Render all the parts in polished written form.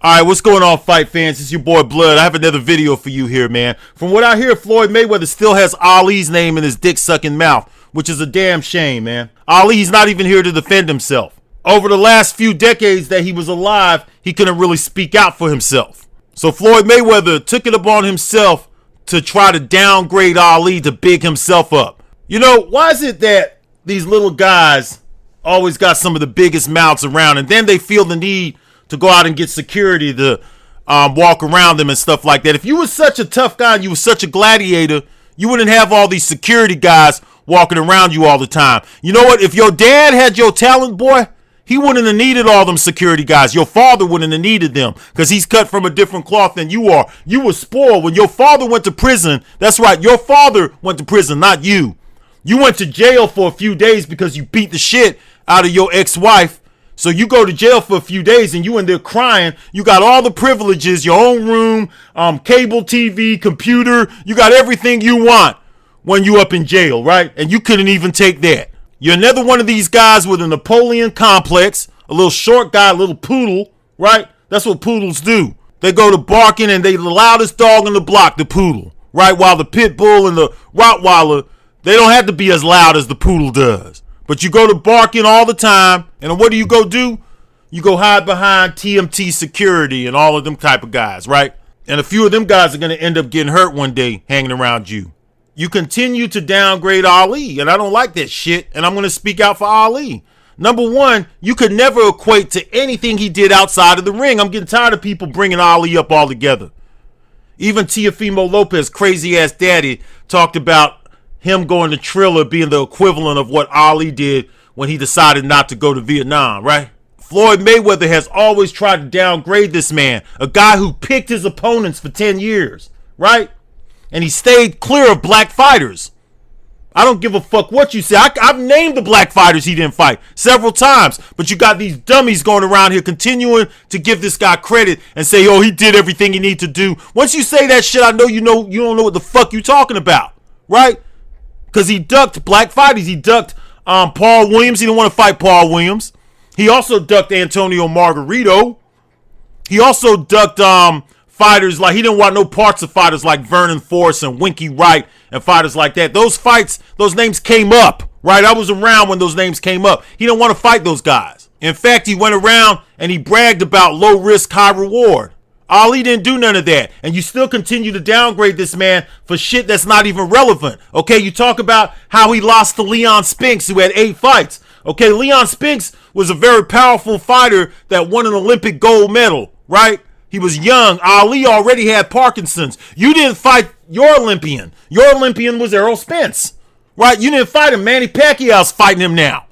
All right, what's going on, fight fans? It's your boy Blood. I have another video for you here, man. From what I hear, Floyd Mayweather still has Ali's name in his dick-sucking mouth, which is a damn shame, man. Ali's not even here to defend himself. Over the last few decades that he was alive, he couldn't really speak out for himself. So Floyd Mayweather took it upon himself to try to downgrade Ali to big himself up. You know, why is it that these little guys always got some of the biggest mouths around, and then they feel the need to go out and get security to walk around them and stuff like that? If you were such a tough guy and you were such a gladiator, you wouldn't have all these security guys walking around you all the time. You know what? If your dad had your talent, boy, he wouldn't have needed all them security guys. Your father wouldn't have needed them because he's cut from a different cloth than you are. You were spoiled. When your father went to prison, that's right, your father went to prison, not you. You went to jail for a few days because you beat the shit out of your ex-wife. So you go to jail for a few days and you in there crying. You got all the privileges, your own room, cable TV, computer. You got everything you want when you up in jail, right? And you couldn't even take that. You're another one of these guys with a Napoleon complex, a little short guy, a little poodle, right? That's what poodles do. They go to barking and they the loudest dog on the block, the poodle, right? While the pit bull and the Rottweiler, they don't have to be as loud as the poodle does. But you go to barking all the time, and what do you go do? You go hide behind TMT security and all of them type of guys, right? And a few of them guys are going to end up getting hurt one day hanging around you. You continue to downgrade Ali, and I don't like that shit, and I'm going to speak out for Ali. Number one, you could never equate to anything he did outside of the ring. I'm getting tired of people bringing Ali up altogether. Even Teofimo Lopez, crazy-ass daddy, talked about him going to Triller being the equivalent of what Ali did when he decided not to go to Vietnam, right? Floyd Mayweather has always tried to downgrade this man, a guy who picked his opponents for 10 years, right? And he stayed clear of black fighters. I don't give a fuck what you say. I've named the black fighters he didn't fight several times, but you got these dummies going around here continuing to give this guy credit and say, oh, he did everything he needed to do. Once you say that shit, I know you don't know what the fuck you talking about, right? Because he ducked black fighters. He ducked Paul Williams. He didn't want to fight Paul Williams. He also ducked Antonio Margarito. He also ducked fighters like, he didn't want no parts of fighters like Vernon Forrest and Winky Wright and fighters like that. Those fights, those names came up, right? I was around when those names came up. He didn't want to fight those guys. In fact, he went around and he bragged about low risk, high reward. Ali didn't do none of that. And you still continue to downgrade this man for shit that's not even relevant. Okay, you talk about how he lost to Leon Spinks, who had 8 fights. Okay, Leon Spinks was a very powerful fighter that won an Olympic gold medal, right? He was young. Ali already had Parkinson's. You didn't fight your Olympian. Your Olympian was Errol Spence, right? You didn't fight him. Manny Pacquiao's fighting him now,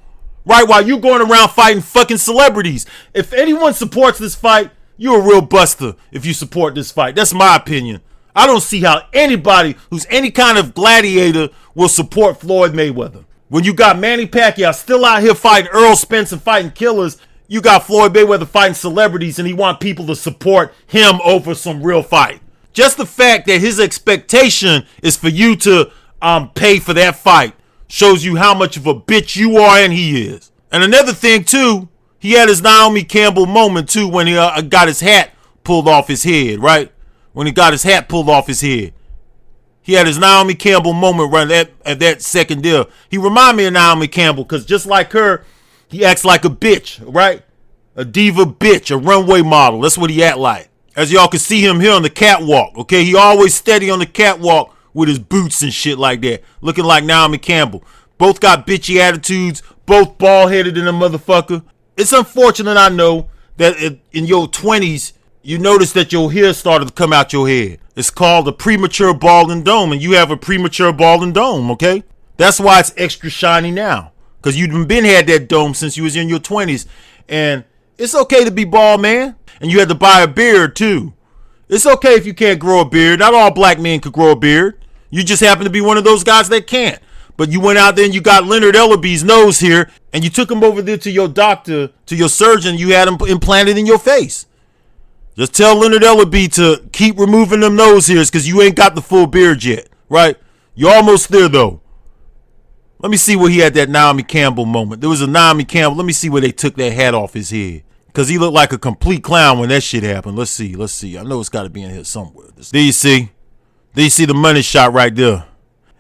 right? While you going around fighting fucking celebrities. If anyone supports this fight, you're a real buster if you support this fight. That's my opinion. I don't see how anybody who's any kind of gladiator will support Floyd Mayweather. When you got Manny Pacquiao still out here fighting Earl Spence and fighting killers, you got Floyd Mayweather fighting celebrities and he want people to support him over some real fight. Just the fact that his expectation is for you to pay for that fight shows you how much of a bitch you are and he is. And another thing too, he had his Naomi Campbell moment too when he got his hat pulled off his head, right? When he got his hat pulled off his head. He had his Naomi Campbell moment right at that second deal. He reminded me of Naomi Campbell because just like her, he acts like a bitch, right? A diva bitch, a runway model. That's what he act like. As y'all can see him here on the catwalk, okay? He always steady on the catwalk with his boots and shit like that, looking like Naomi Campbell. Both got bitchy attitudes, both bald-headed in a motherfucker. It's unfortunate, I know, that in your 20s, you notice that your hair started to come out your head. It's called a premature balding dome, and you have a premature balding dome, okay? That's why it's extra shiny now, because you've been had that dome since you was in your 20s, and it's okay to be bald, man, and you had to buy a beard, too. It's okay if you can't grow a beard. Not all black men could grow a beard. You just happen to be one of those guys that can't. But you went out there and you got Leonard Ellerby's nose here, and you took him over there to your doctor, to your surgeon. You had him implanted in your face. Just tell Leonard Ellerby to keep removing them nose hairs because you ain't got the full beard yet, right? You're almost there, though. Let me see where he had that Naomi Campbell moment. There was a Naomi Campbell. Let me see where they took that hat off his head. Because he looked like a complete clown when that shit happened. Let's see. I know it's got to be in here somewhere. There you see the money shot right there.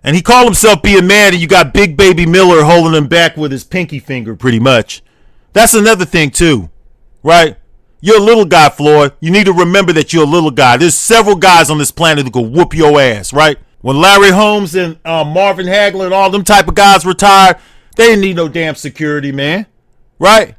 And he called himself being mad, and you got Big Baby Miller holding him back with his pinky finger, pretty much. That's another thing, too, right? You're a little guy, Floyd. You need to remember that you're a little guy. There's several guys on this planet who can whoop your ass, right? When Larry Holmes and Marvin Hagler and all them type of guys retired, they didn't need no damn security, man, right?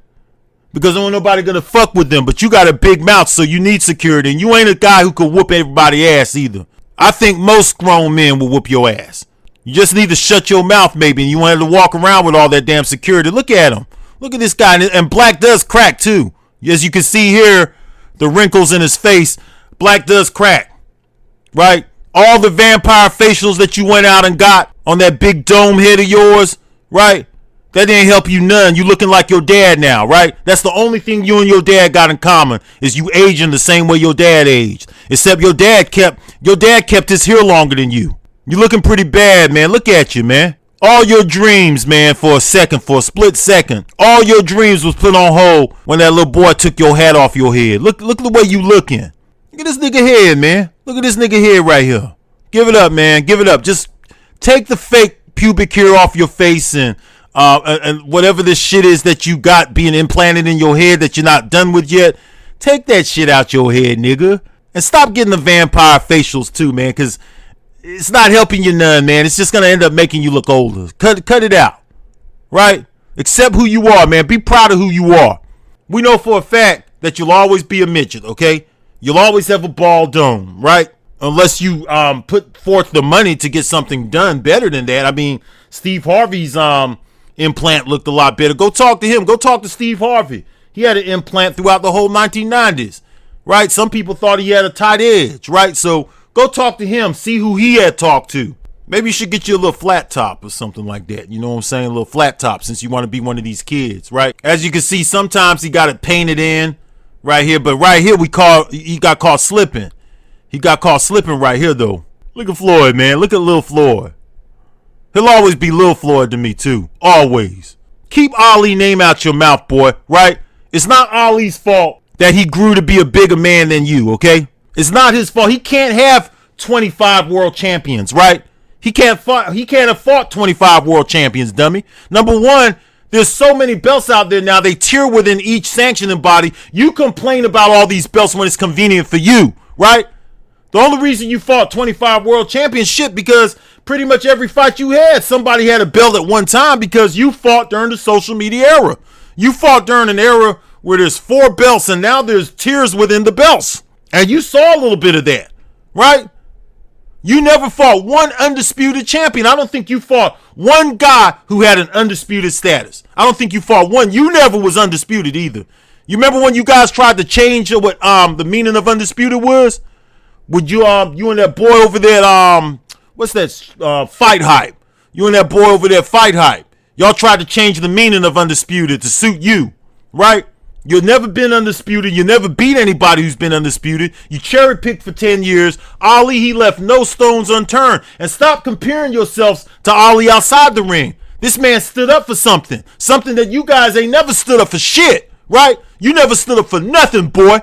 Because there ain't nobody gonna fuck with them. But you got a big mouth, so you need security, and you ain't a guy who can whoop everybody's ass either. I think most grown men will whoop your ass. You just need to shut your mouth, maybe, and you want to walk around with all that damn security. Look at him. Look at this guy. And Black does crack, too. As you can see here, the wrinkles in his face. Black does crack, right? All the vampire facials that you went out and got on that big dome head of yours, right? That didn't help you none. You looking like your dad now, right? That's the only thing you and your dad got in common is you aging the same way your dad aged. Except your dad kept his hair longer than you. You looking pretty bad, man. Look at you, man. All your dreams, man, for a split second. All your dreams was put on hold when that little boy took your hat off your head. Look at the way you looking. Look at this nigga head, man. Look at this nigga head right here. Give it up, man. Give it up. Just take the fake pubic hair off your face and whatever this shit is that you got being implanted in your head that you're not done with yet. Take that shit out your head, nigga. And stop getting the vampire facials too, man, because it's not helping you none, man. It's just going to end up making you look older. Cut it out, right? Accept who you are, man. Be proud of who you are. We know for a fact that you'll always be a midget, okay? You'll always have a bald dome, right? Unless you put forth the money to get something done better than that. I mean, Steve Harvey's implant looked a lot better. Go talk to him. Go talk to Steve Harvey. He had an implant throughout the whole 1990s, right? Some people thought he had a tight edge, right? So go talk to him. See who he had talked to. Maybe you should get you a little flat top or something like that. You know what I'm saying? A little flat top since you want to be one of these kids, right? As you can see, sometimes he got it painted in right here. But right here, he got caught slipping. He got caught slipping right here, though. Look at Floyd, man. Look at Lil Floyd. He'll always be Lil Floyd to me, too. Always. Keep Ali name out your mouth, boy, right? It's not Ali's fault that he grew to be a bigger man than you, okay? It's not his fault. He can't have 25 world champions, right? He can't have fought 25 world champions, dummy. Number one, there's so many belts out there now. They tier within each sanctioning body. You complain about all these belts when it's convenient for you, right? The only reason you fought 25 world championship because pretty much every fight you had, somebody had a belt at one time because you fought during the social media era. You fought during an era where there's 4 belts and now there's tiers within the belts. And you saw a little bit of that, right? You never fought one undisputed champion. I don't think you fought one guy who had an undisputed status. I don't think you fought one. You never was undisputed either. You remember when you guys tried to change what the meaning of undisputed was? Would you and that boy over there what's that fight hype? You and that boy over there fight hype. Y'all tried to change the meaning of undisputed to suit you, right? You've never been undisputed. You never beat anybody who's been undisputed. You cherry picked for 10 years. Ali, he left no stones unturned. And stop comparing yourselves to Ali outside the ring. This man stood up for something. Something that you guys ain't never stood up for shit, right? You never stood up for nothing, boy.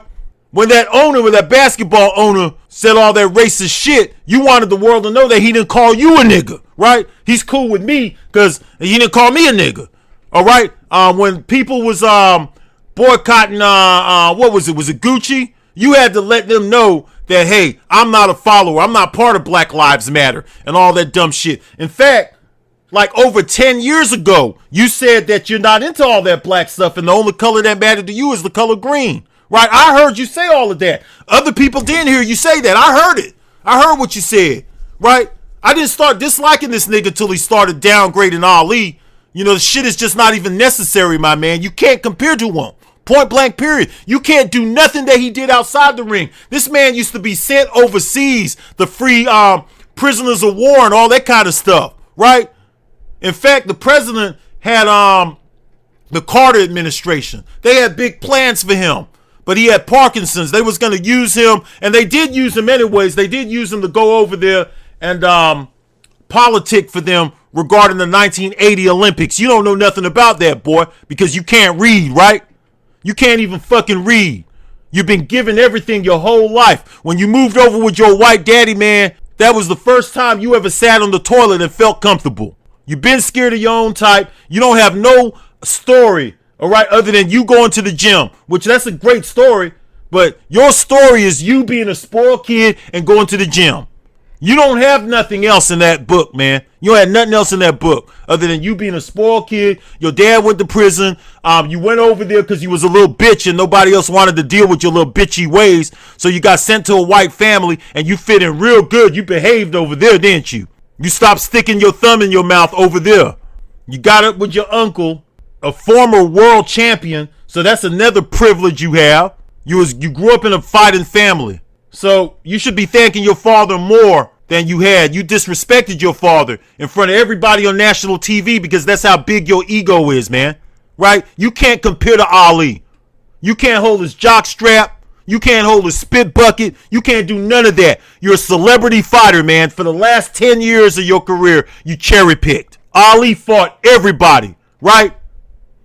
When that basketball owner said all that racist shit, you wanted the world to know that he didn't call you a nigga, right? He's cool with me because he didn't call me a nigga, all right? When people was boycotting, what was it? Was it Gucci? You had to let them know that, hey, I'm not a follower. I'm not part of Black Lives Matter and all that dumb shit. In fact, like over 10 years ago, you said that you're not into all that black stuff and the only color that mattered to you is the color green. Right, I heard you say all of that. Other people didn't hear you say that. I heard it. I heard what you said. Right? I didn't start disliking this nigga till he started downgrading Ali. You know, the shit is just not even necessary, my man. You can't compare to him. Point blank, period. You can't do nothing that he did outside the ring. This man used to be sent overseas, the free prisoners of war and all that kind of stuff. Right? In fact, the president had the Carter administration. They had big plans for him. But he had Parkinson's. They was going to use him, and they did use him anyways. They did use him to go over there and politic for them regarding the 1980 Olympics. You don't know nothing about that, boy, because you can't read, right? You can't even fucking read. You've been given everything your whole life. When you moved over with your white daddy, man, that was the first time you ever sat on the toilet and felt comfortable. You've been scared of your own type. You don't have no story, all right, other than you going to the gym, which that's a great story. But your story is you being a spoiled kid and going to the gym. You don't have nothing else in that book, man. You had nothing else in that book other than you being a spoiled kid. Your dad went to prison. You went over there because you was a little bitch and nobody else wanted to deal with your little bitchy ways. So you got sent to a white family and you fit in real good. You behaved over there, didn't you? You stopped sticking your thumb in your mouth over there. You got up with your uncle, a former world champion. So that's another privilege you have. You grew up in a fighting family. So you should be thanking your father more than you had. You disrespected your father in front of everybody on national TV because that's how big your ego is, man. Right? You can't compare to Ali. You can't hold his jock strap. You can't hold his spit bucket. You can't do none of that. You're a celebrity fighter, man. For the last 10 years of your career, you cherry picked. Ali fought everybody, right?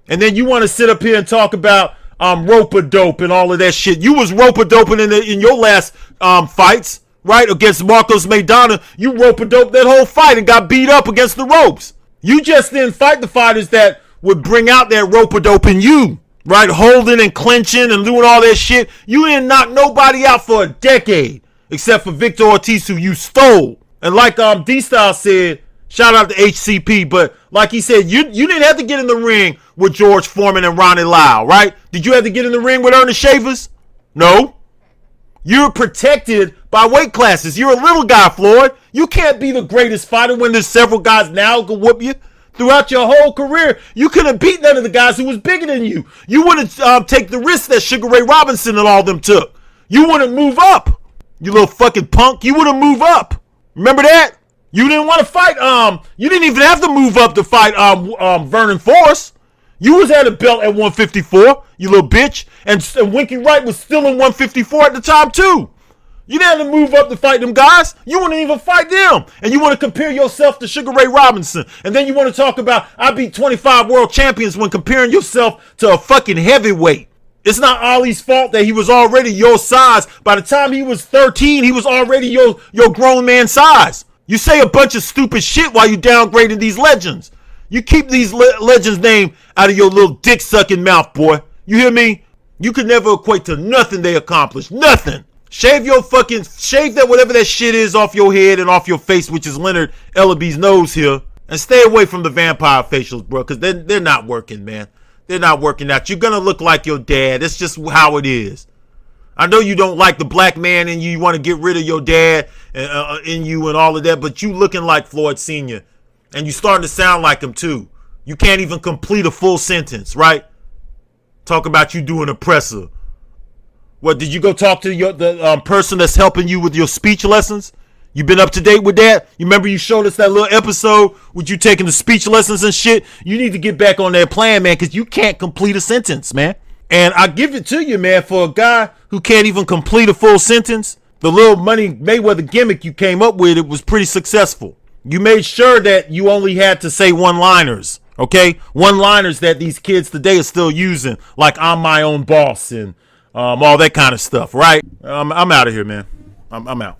And then you want to sit up here and talk about rope-a-dope and all of that shit. You was rope-a-doping in your last fights, right? Against Marcos Maidana. You rope-a-dope that whole fight and got beat up against the ropes. You just didn't fight the fighters that would bring out that rope-a-dope in you, right? Holding and clinching and doing all that shit. You didn't knock nobody out for a decade except for Victor Ortiz, who you stole. And like D-Style said, shout out to HCP, but like he said, you didn't have to get in the ring with George Foreman and Ronnie Lyle, right? Did you have to get in the ring with Ernest Shavers? No. You're protected by weight classes. You're a little guy, Floyd. You can't be the greatest fighter when there's several guys now who can whoop you. Throughout your whole career, you couldn't beat none of the guys who was bigger than you. You wouldn't take the risk that Sugar Ray Robinson and all them took. You wouldn't move up. You little fucking punk. You wouldn't move up. Remember that? You didn't want to fight. You didn't even have to move up to fight Vernon Forrest. You was at a belt at 154, you little bitch. And Winky Wright was still in 154 at the time too. You didn't have to move up to fight them guys. You wouldn't even fight them. And you want to compare yourself to Sugar Ray Robinson. And then you want to talk about, I beat 25 world champions when comparing yourself to a fucking heavyweight. It's not Ali's fault that he was already your size. By the time he was 13, he was already your grown man size. You say a bunch of stupid shit while you downgrading these legends. You keep these legends' name out of your little dick-sucking mouth, boy. You hear me? You could never equate to nothing they accomplished. Nothing. Shave that whatever that shit is off your head and off your face, which is Leonard Ellaby's nose here. And stay away from the vampire facials, bro, because they're not working, man. They're not working out. You're going to look like your dad. It's just how it is. I know you don't like the black man in you. You want to get rid of your dad in you and all of that, but you looking like Floyd Sr. And you starting to sound like him too. You can't even complete a full sentence, right? Talk about you doing oppressor. What, did you go talk to the person that's helping you with your speech lessons? You been up to date with that? You remember you showed us that little episode with you taking the speech lessons and shit? You need to get back on that plan, man, because you can't complete a sentence, man. And I give it to you, man, for a guy who can't even complete a full sentence. The little Money Mayweather gimmick you came up with, it was pretty successful. You made sure that you only had to say one-liners, okay? One-liners that these kids today are still using, like I'm my own boss and all that kind of stuff, right? I'm out of here, man. I'm out.